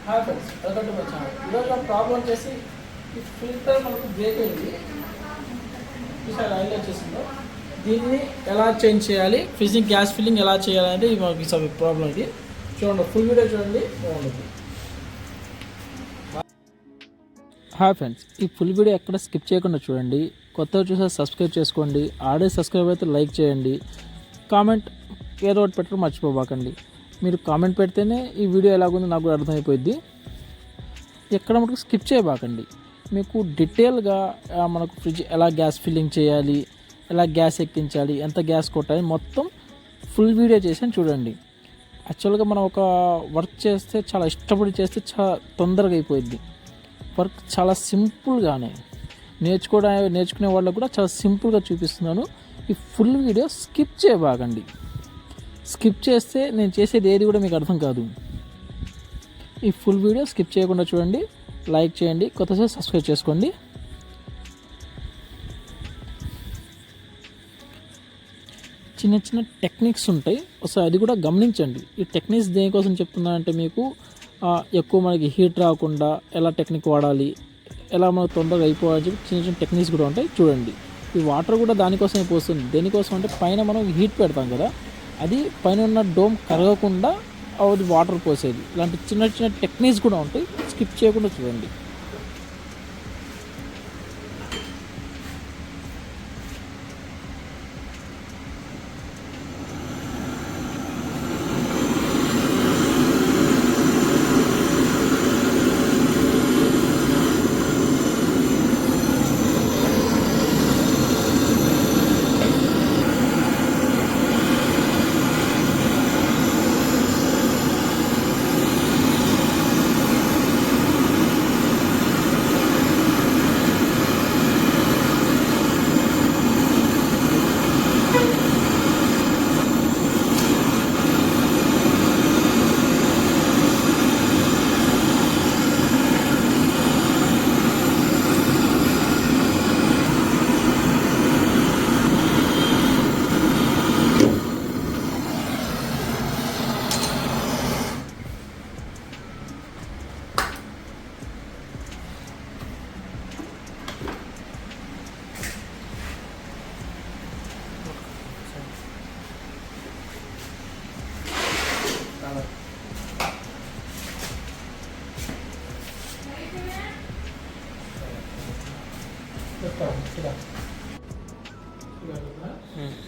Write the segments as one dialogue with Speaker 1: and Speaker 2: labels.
Speaker 1: Hi friends, welcome to my channel. ఈరోజు మన problem వచ్చేసి ఈ ఫిల్టర్ మనకు బ్రేక్ అయింది. ఈసారి ఆయిల్ వచ్చేసిందో దీన్ని ఎలా చేంజ్ చేయాలి, ఫిజింగ్ గ్యాస్ ఫిల్లింగ్ ఎలా చేయాలి అనేది మనకి ప్రాబ్లం. ఇది చూడండి, ఫుల్ వీడియో చూడండి, బాగుంటుంది. హాయ్ ఫ్రెండ్స్, ఈ ఫుల్ వీడియో ఎక్కడ స్కిప్ చేయకుండా చూడండి. కొత్తగా చూసే సబ్స్క్రైబ్ చేసుకోండి. ఆడే సబ్స్క్రైబ్ అయితే లైక్ చేయండి. కామెంట్ ఏదో ఒకటి పెట్టడం మర్చిపోబాకండి. మీరు కామెంట్ పెడితేనే ఈ వీడియో ఎలాగుందో నాకు కూడా అర్థమైపోయింది. ఎక్కడ మటుకు స్కిప్ చేయబాకండి. మీకు డీటెయిల్గా మనకు ఫ్రిడ్జ్ ఎలా గ్యాస్ ఫిల్లింగ్ చేయాలి, ఎలా గ్యాస్ ఎక్కించాలి, ఎంత గ్యాస్ కొట్టాలి, మొత్తం ఫుల్ వీడియో చేసి చూడండి. యాక్చువల్గా మనం ఒక వర్క్ చేస్తే చాలా ఇష్టపడి చేస్తే చాలా తొందరగా అయిపోయింది. వర్క్ చాలా సింపుల్గానే నేర్చుకునే వాళ్ళకు కూడా చాలా సింపుల్గా చూపిస్తున్నాను. ఈ ఫుల్ వీడియో స్కిప్ చేయబాకండి. స్కిప్ చేస్తే నేను చేసేది ఏది కూడా మీకు అర్థం కాదు. ఈ ఫుల్ వీడియో స్కిప్ చేయకుండా చూడండి, లైక్ చేయండి, కొత్తసారి సబ్స్క్రైబ్ చేసుకోండి. చిన్న చిన్న టెక్నిక్స్ ఉంటాయి, ఒకసారి అది కూడా గమనించండి. ఈ టెక్నిక్స్ దేనికోసం చెప్తున్నా అంటే మీకు ఎక్కువ మనకి హీట్ రాకుండా ఎలా టెక్నిక్ వాడాలి, ఎలా మనకు తొందరగా అయిపోవాలని చెప్పి చిన్న చిన్న టెక్నిక్స్ కూడా ఉంటాయి. చూడండి, ఈ వాటర్ కూడా దానికోసమే పోస్తుంది. దేనికోసం అంటే పైన మనం హీట్ పెడతాం కదా, అది పైన ఉన్న డోమ్ కరగకుండా అది వాటర్ పోసేది. ఇలాంటి చిన్న చిన్న టెక్నిక్స్ కూడా ఉంటాయి, స్కిప్ చేయకుండా చూడండి.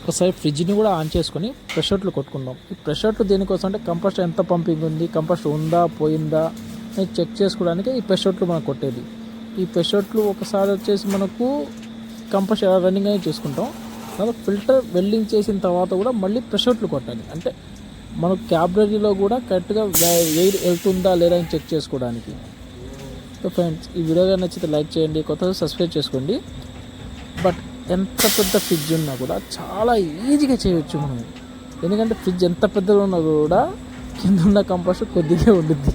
Speaker 1: ఒకసారి ఫ్రిడ్జ్ని కూడా ఆన్ చేసుకొని ప్రెషర్లు కొట్టుకుందాం. ఈ ప్రెషర్లు దేనికోసం అంటే కంప్రెసర్ ఎంత పంపింగ్ ఉంది, కంప్రెసర్ ఉందా పోయిందా అని చెక్ చేసుకోవడానికి ఈ ప్రెషర్లు మనం కొట్టేది. ఈ ప్రెషర్లు ఒకసారి వచ్చేసి మనకు కంప్రెసర్ ఎలా రన్నింగ్ అని చూసుకుంటాం. తర్వాత ఫిల్టర్ వెల్డింగ్ చేసిన తర్వాత కూడా మళ్ళీ ప్రెషర్లు కొట్టాలి. అంటే మనకు క్యాబ్లరీలో కూడా కరెక్ట్గా ఎయిర్ వెళ్తుందా లేదా అని చెక్ చేసుకోవడానికి. సో ఫ్రెండ్స్, ఈ వీడియో నచ్చితే లైక్ చేయండి, కొత్తగా సబ్స్క్రైబ్ చేసుకోండి. బట్ ఎంత పెద్ద ఫ్రిడ్జ్ ఉన్నా కూడా చాలా ఈజీగా చేయవచ్చు మనం. ఎందుకంటే ఫ్రిడ్జ్ ఎంత పెద్దగా ఉన్నా కూడా కింద ఉన్న కంప్రెసర్ కొద్దిగా ఉండిద్ది.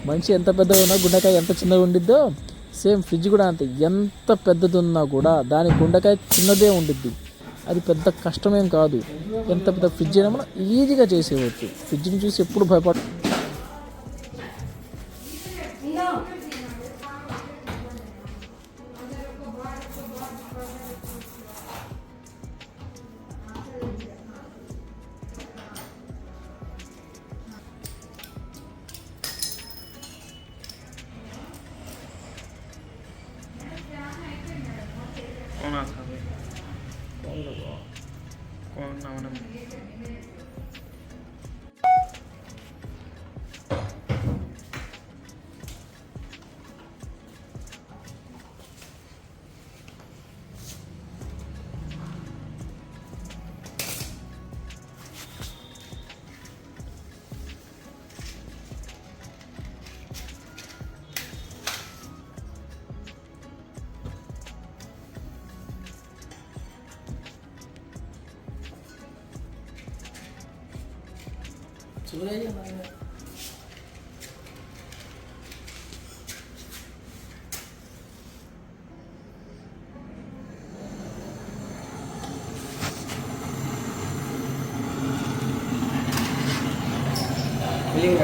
Speaker 1: మనిషి ఎంత పెద్దగా ఉన్నా గుండెకాయ ఎంత చిన్నగా ఉండిద్దో సేమ్ ఫ్రిడ్జ్ కూడా అంతే. ఎంత పెద్దది ఉన్నా కూడా దాని గుండెకాయ చిన్నదే ఉండిద్ది. అది పెద్ద కష్టమేం కాదు. ఎంత పెద్ద ఫ్రిడ్జ్ అయినా మనం ఈజీగా చేసేయవచ్చు. ఫ్రిడ్జ్ని చూసి ఎప్పుడు భయపడ చూడాలి. ఫీలింగ్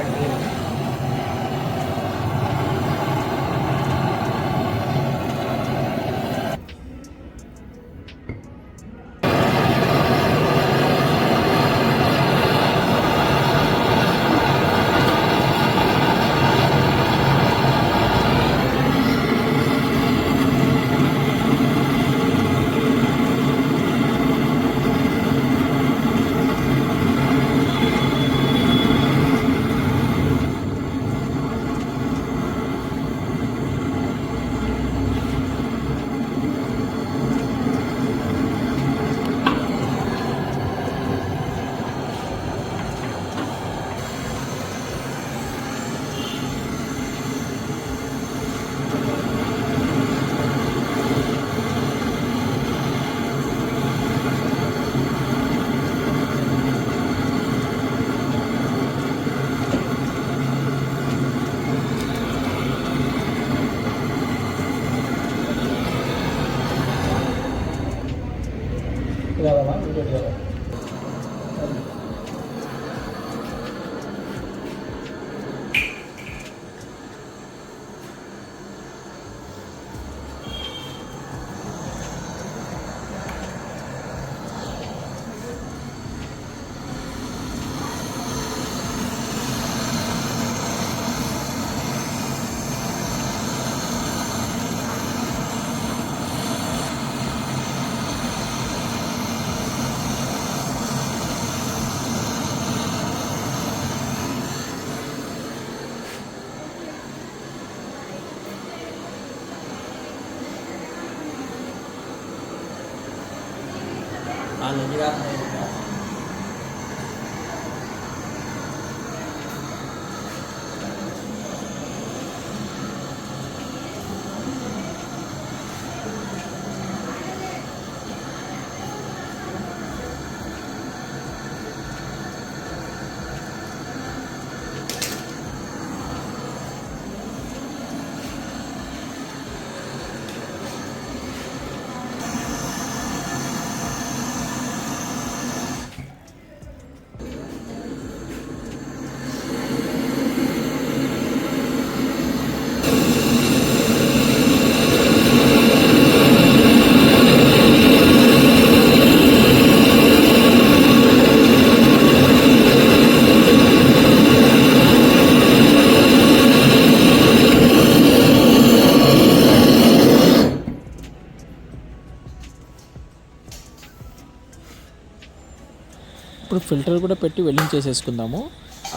Speaker 1: ఇప్పుడు ఫిల్టర్ కూడా పెట్టి వెల్డింగ్ చేసేసుకుందాము.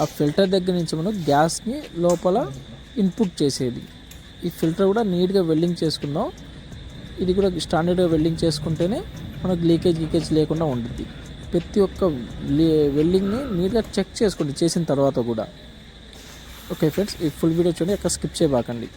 Speaker 1: ఆ ఫిల్టర్ దగ్గర నుంచి మనం గ్యాస్ని లోపల ఇన్పుట్ చేసేది. ఈ ఫిల్టర్ కూడా నీట్గా వెల్డింగ్ చేసుకుందాం. ఇది కూడా స్టాండర్డ్గా వెల్డింగ్ చేసుకుంటేనే మనకు లీకేజ్ లేకుండా ఉంటుంది. ప్రతి ఒక్క వెల్డింగ్ని నీట్గా చెక్ చేసుకోండి చేసిన తర్వాత కూడా. ఓకే ఫ్రెండ్స్, ఈ ఫుల్ వీడియో చూడండి, ఎక్కడ స్కిప్ చేయబాకండి.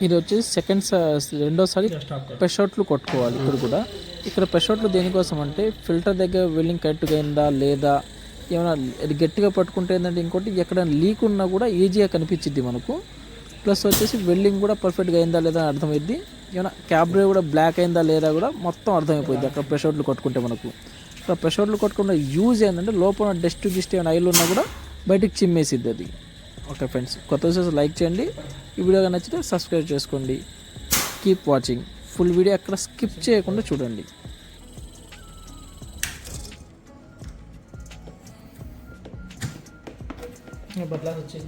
Speaker 1: ఇది వచ్చేసి రెండోసారి ప్రెషౌట్లు కొట్టుకోవాలి. ఇక్కడ ప్రెషౌట్లు దేనికోసం అంటే ఫిల్టర్ దగ్గర వెల్డింగ్ కరెక్ట్గా అయిందా లేదా, ఏమైనా అది గట్టిగా పట్టుకుంటే ఏంటంటే ఇంకోటి ఎక్కడైనా లీక్ ఉన్నా కూడా ఈజీగా కనిపించింది మనకు. ప్లస్ వచ్చేసి వెల్డింగ్ కూడా పర్ఫెక్ట్గా అయిందా లేదా అర్థమైద్ది. ఏమైనా క్యాబ్రే కూడా బ్లాక్ అయిందా లేదా కూడా మొత్తం అర్థమైపోయింది అక్కడ ప్రెషౌట్లు కొట్టుకుంటే మనకు. ఇక్కడ ప్రెషౌట్లు కొట్టుకుంటే యూజ్ ఏంటంటే లోపల డస్ట్ ఏమైనా ఆయిల్ ఉన్నా కూడా బయటికి చిమ్మేసిద్ది అది. ఓకే ఫ్రెండ్స్, కొత్త విషయాలు లైక్ చేయండి. ఈ వీడియోగా నచ్చితే సబ్స్క్రైబ్ చేసుకోండి. Keep watching. ఫుల్ వీడియో అక్కడ స్కిప్ చేయకుండా చూడండి. బదలా వచ్చేసి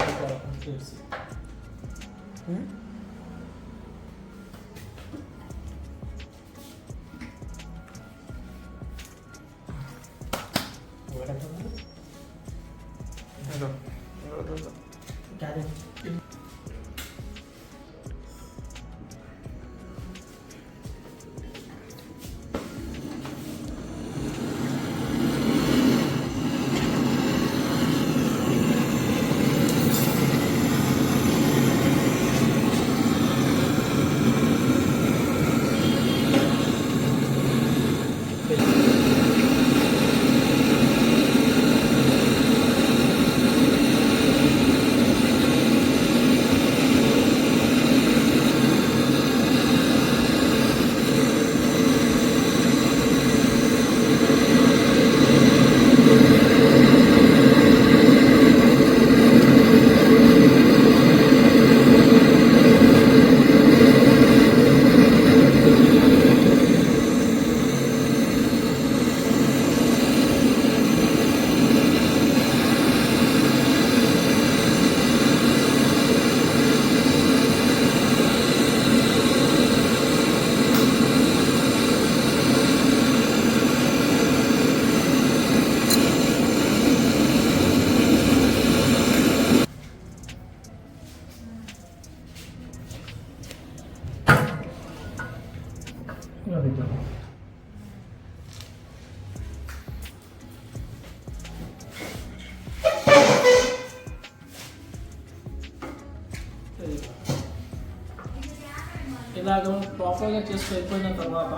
Speaker 1: ఇలాగ ప్రాపర్గా చేసుకుని అయిపోయిన తర్వాత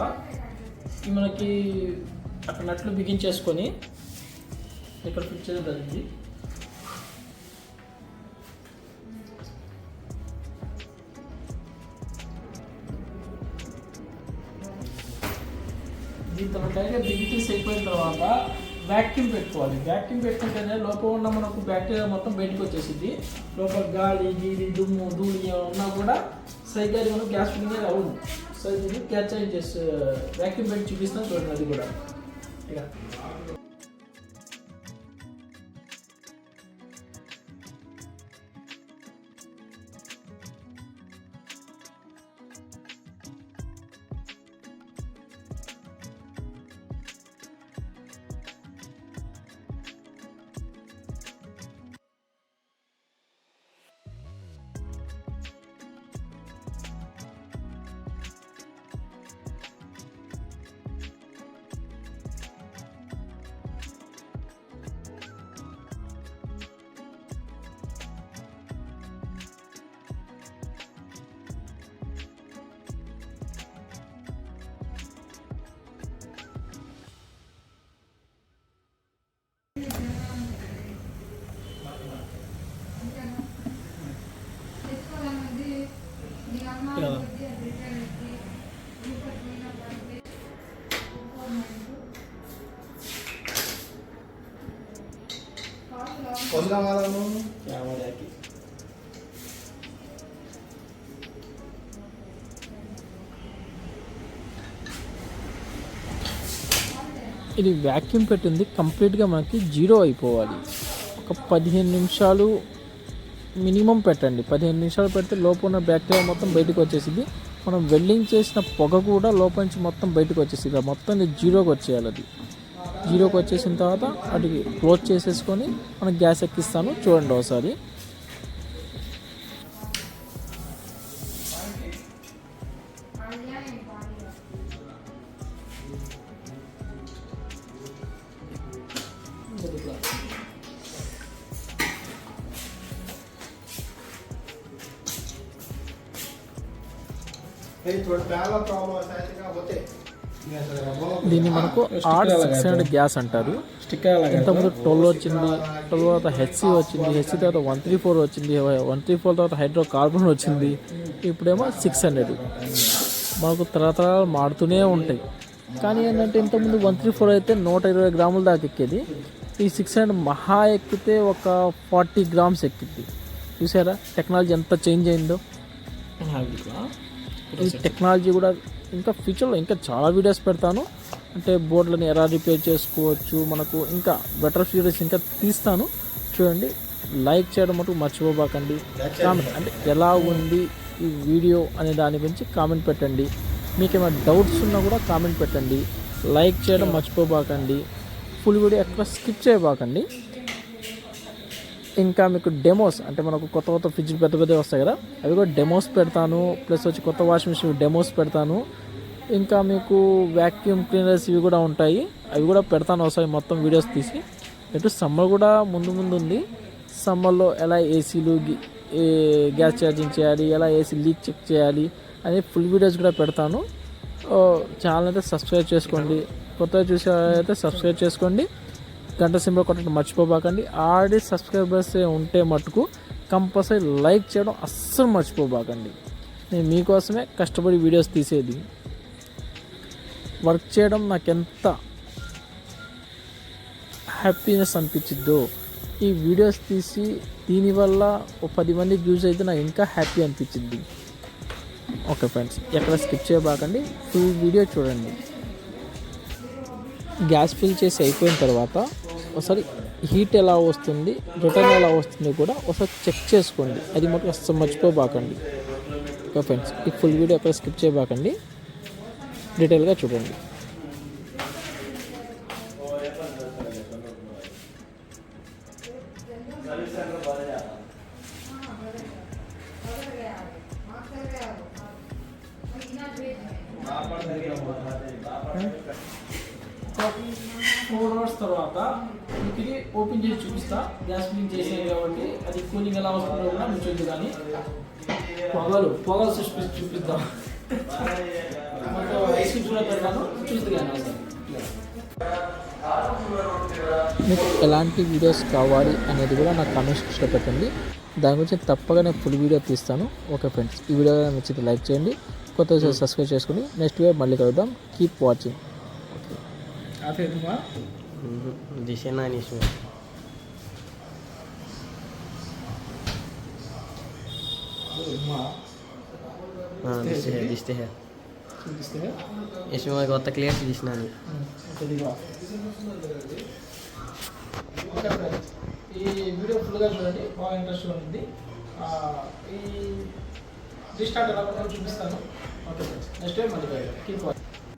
Speaker 1: మనకి అక్కడ నట్లు బిగించేసుకొని ఇక్కడ ఫిట్ చేయడం జరిగింది. దీని తర్వాత బిగితీసి అయిపోయిన తర్వాత వ్యాక్యూమ్ పెట్టుకోవాలి. వ్యాక్యూమ్ పెట్టుకుంటేనే లోపల ఉన్న మనకు బ్యాక్టీరియా మొత్తం బయటకు వచ్చేసింది. లోపల గాలి గీలి దుమ్ము ధూళి ఉన్నా కూడా సరిగ్గా మనం గ్యాస్ ఫిల్లింగ్ అవును. సో ఇది క్యాచ్ చేసి వ్యాక్యూమ్ పెట్టి చూపిస్తాను చూడండి. అది కూడా ఇక ఇది వ్యాక్యూమ్ పెట్టింది కంప్లీట్గా మనకి జీరో అయిపోవాలి. ఒక 15 నిమిషాలు మినిమం పెట్టండి. 15 నిమిషాలు పెడితే లోపల ఉన్న బ్యాక్టీరియా మొత్తం బయటకు వచ్చేసింది. మనం వెల్డింగ్ చేసిన పొగ కూడా లోపల నుంచి మొత్తం బయటకు వచ్చేసింది. మొత్తం జీరోకి వచ్చేయాలి. అది జీరోకి వచ్చేసిన తర్వాత వాటికి క్లోజ్ చేసేసుకొని మనం గ్యాస్ ఎక్కిస్తాను చూడండి ఒకసారి. దీన్ని మనకు R600 గ్యాస్ అంటారు. ఇంతకుముందు 12 వచ్చింది, 12 తర్వాత హెచ్సి వచ్చింది, హెచ్సి తర్వాత 134 వచ్చింది, 134 తర్వాత హైడ్రో కార్బన్ వచ్చింది, ఇప్పుడేమో 600. మనకు తరతరాలు మారుతూనే ఉంటాయి. కానీ ఏంటంటే ఇంతకుముందు 134 అయితే 120 గ్రాముల దాకా ఎక్కేది. ఈ 600 మహా ఎక్కితే ఒక 40 గ్రామ్స్ ఎక్కింది. చూసారా టెక్నాలజీ ఎంత చేంజ్ అయిందో. ఈ టెక్నాలజీ కూడా ఇంకా ఫ్యూచర్లో ఇంకా చాలా వీడియోస్ పెడతాను. అంటే బోర్డులను ఎలా రిపేర్ చేసుకోవచ్చు, మనకు ఇంకా బెటర్ ఫీచర్స్ ఇంకా తీస్తాను చూడండి. లైక్ చేయడం మటుకు మర్చిపోబాకండి. కామెంట్ అంటే ఎలా ఉంది ఈ వీడియో అనే దాని గురించి కామెంట్ పెట్టండి. మీకు ఏమైనా డౌట్స్ ఉన్నా కూడా కామెంట్ పెట్టండి. లైక్ చేయడం మర్చిపోబాకండి. ఫుల్ వీడియో ఎక్కడ స్కిప్ చేయబాకండి. ఇంకా మీకు డెమోస్ అంటే మనకు కొత్త కొత్త ఫ్రిడ్జ్లు పెద్ద పెద్దవి వస్తాయి కదా, అవి కూడా డెమోస్ పెడతాను. ప్లస్ వచ్చి కొత్త వాషింగ్ మిషన్ డెమోస్ పెడతాను. ఇంకా మీకు వ్యాక్యూమ్ క్లీనర్స్ ఇవి కూడా ఉంటాయి, అవి కూడా పెడతాను ఒకసారి మొత్తం వీడియోస్ తీసి. ఇటు సమ్మర్ కూడా ముందు ఉంది. సమ్మర్లో ఎలా ఏసీలు గ్యాస్ ఛార్జింగ్ చేయాలి, ఎలా ఏసీ లీక్ చెక్ చేయాలి అనే ఫుల్ వీడియోస్ కూడా పెడతాను. ఛానల్ అయితే సబ్స్క్రైబ్ చేసుకోండి. కొత్తగా చూసే అయితే సబ్స్క్రైబ్ చేసుకోండి. గంట సింబల్ కొట్టడం మర్చిపోబాకండి. ఆల్రెడీ సబ్స్క్రైబర్స్ ఉంటే మటుకు కంపల్సరీ లైక్ చేయడం అస్సలు మర్చిపోబాకండి. నేను మీకోసమే కష్టపడి వీడియోస్ తీసేది. వర్క్ చేయడం నాకు ఎంత హ్యాపీనెస్ అనిపించిద్దో, ఈ వీడియోస్ తీసి దీనివల్ల ఒక 10 మందికి యూజ్ అయితే నాకు ఇంకా హ్యాపీ అనిపించింది. ఓకే ఫ్రెండ్స్, ఎక్కడ స్కిప్ చేయబాకండి, ఫుల్ వీడియో చూడండి. గ్యాస్ ఫిల్ చేసి అయిపోయిన తర్వాత ఒకసారి హీట్ ఎలా వస్తుంది, రిటర్న్ ఎలా వస్తుంది కూడా ఒకసారి చెక్ చేసుకోండి. అది మటుకు అస్సలు మర్చిపోబాకండి. ఓకే ఫ్రెండ్స్, ఈ ఫుల్ వీడియో ఎక్కడ స్కిప్ చేయబాకండి, డీటెయిల్గా చూడండి. ఫోర్ అవర్స్ తర్వాత మీకు ఇది ఓపెన్ చేసి చూపిస్తా. గ్యాస్ ఫిల్లింగ్ చేసేది కాబట్టి అది కూలింగ్ ఎలా వస్తుందో కూడా మీకు చూద్దు. కానీ పొగలు చూపిద్దాం. ఐస్ క్రీమ్స్ కూడా పెడతాను, చూసి కానీ మీకు ఎలాంటి వీడియోస్ కావాలి అనేది కూడా నాకు కామెంట్ సెక్షన్లో పెట్టండి. దాని గురించి తప్పగా నేను ఫుల్ వీడియో తీస్తాను. ఓకే ఫ్రెండ్స్, ఈ వీడియో నచ్చితే లైక్ చేయండి, కొత్త సబ్స్క్రైబ్ చేసుకుని నెక్స్ట్ వీడియో మళ్ళీ కలుద్దాం. Keep watching.
Speaker 2: दिखते हैं इसमें కొత్త క్లియర్ తీసినాను.
Speaker 1: ఈ వీడియో ఫుల్గా చూడండి, బాగా ఇంట్రెస్ట్గా ఉంటుంది. ఈ రీస్టార్ట్ ఎలా చూపిస్తాను. ఓకే ఫ్రెండ్స్, నెక్స్ట్ టైం మళ్ళీ కీప్